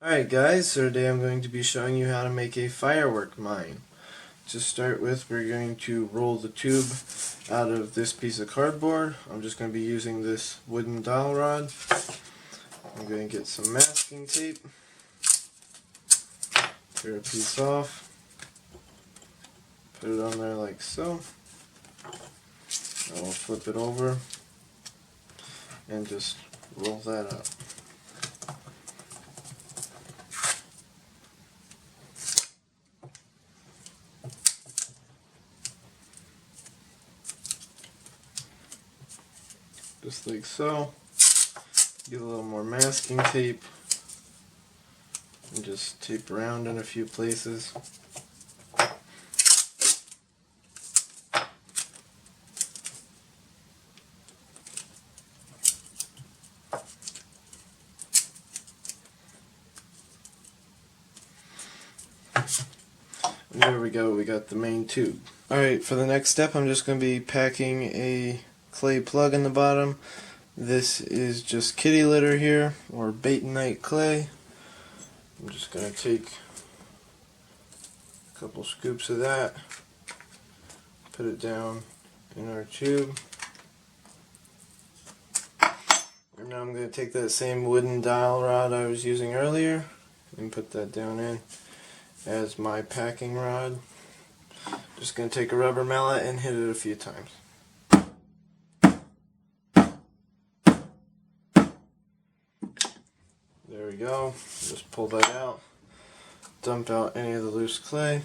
Alright guys, so today I'm going to be showing you how to make a firework mine. To start with, we're going to roll the tube out of this piece of cardboard. I'm just going to be using this wooden dowel rod. I'm going to get some masking tape, tear a piece off, put it on there like so. I will flip it over and just roll that up. Just like so. Get a little more masking tape and just tape around in a few places. And there we go, we got the main tube. Alright, for the next step I'm just going to be packing a clay plug in the bottom. This is just kitty litter here, or Batonite clay. I'm just going to take a couple scoops of that, put it down in our tube. And now I'm going to take that same wooden dowel rod I was using earlier and put that down in as my packing rod. Just going to take a rubber mallet and hit it a few times. There we go. Just pull that out. Dump out any of the loose clay.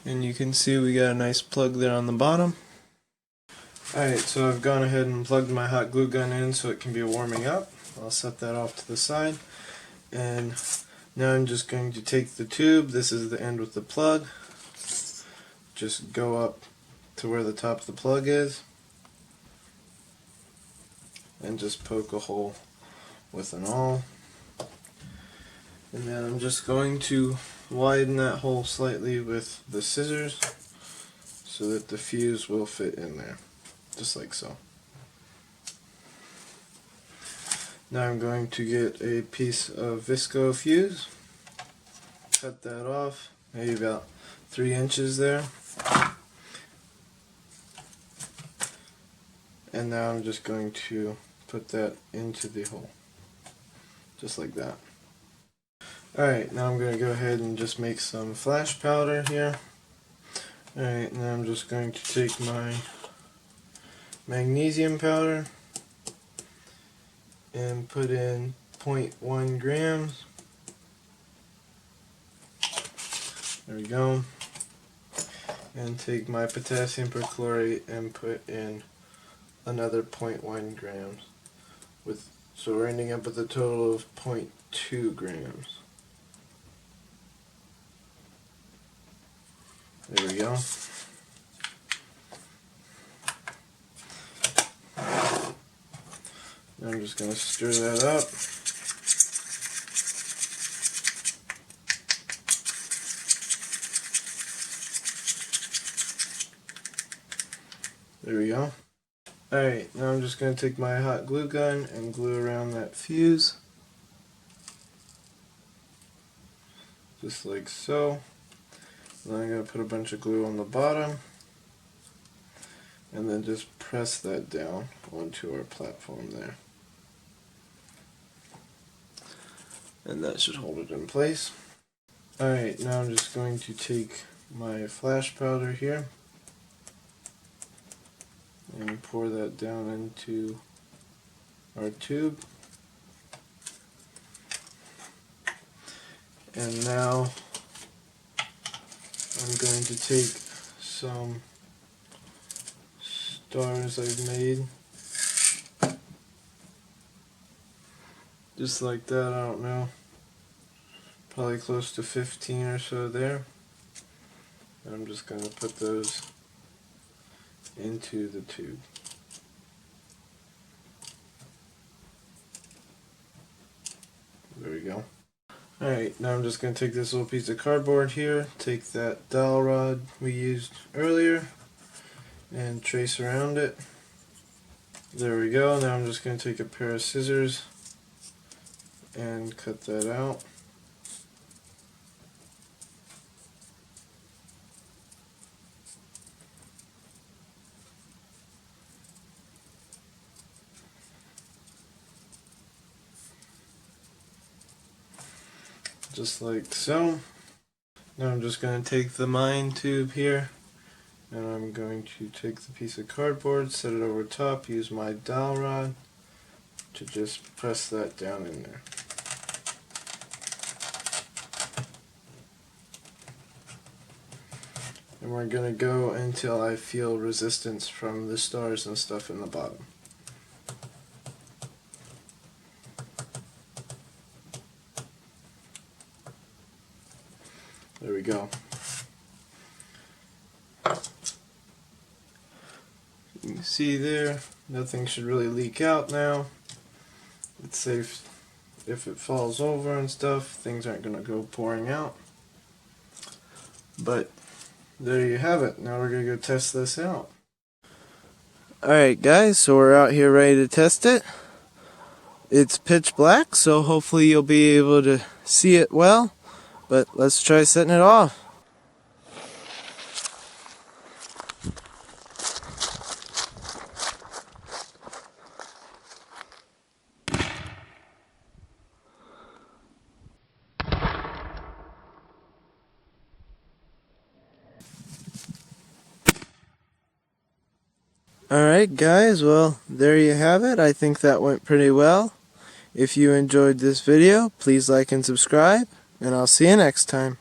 And you can see we got a nice plug there on the bottom. Alright, so I've gone ahead and plugged my hot glue gun in so it can be warming up. I'll set that off to the side. And now I'm just going to take the tube, this is the end with the plug, just go up to where the top of the plug is, and just poke a hole with an awl. And then I'm just going to widen that hole slightly with the scissors so that the fuse will fit in there, just like so. Now I'm going to get a piece of visco fuse, cut that off, maybe about 3 inches there. And now I'm just going to put that into the hole, just like that. Alright, now I'm going to go ahead and just make some flash powder here. Alright, now I'm just going to take my magnesium powder and put in 0.1 grams. There we go. And take my potassium perchlorate and put in another 0.1 grams. So we're ending up with a total of 0.2 grams. There we go. Now I'm just going to stir that up. There we go. Alright, now I'm just going to take my hot glue gun and glue around that fuse. Just like so. Then I'm going to put a bunch of glue on the bottom. And then just press that down onto our platform there. And that should hold it in place. Alright, now I'm just going to take my flash powder here and pour that down into our tube. And now I'm going to take some stars I've made, just like that, I don't know, probably close to 15 or so there. I'm just going to put those into the tube. There we go. Alright, now I'm just going to take this little piece of cardboard here, take that dowel rod we used earlier, and trace around it. There we go. Now I'm just going to take a pair of scissors and cut that out. Just like so. Now I'm just going to take the mine tube here, and I'm going to take the piece of cardboard, set it over top, use my dowel rod to just press that down in there. And we're going to go until I feel resistance from the stars and stuff in the bottom. There we go. You can see there, nothing should really leak out now. It's safe if it falls over and stuff, things aren't going to go pouring out. But there you have it. Now we're going to go test this out. Alright guys, so we're out here ready to test it. It's pitch black, so hopefully you'll be able to see it well. But let's try setting it off. Alright guys, well there you have it. I think that went pretty well. If you enjoyed this video, please like and subscribe, and I'll see you next time.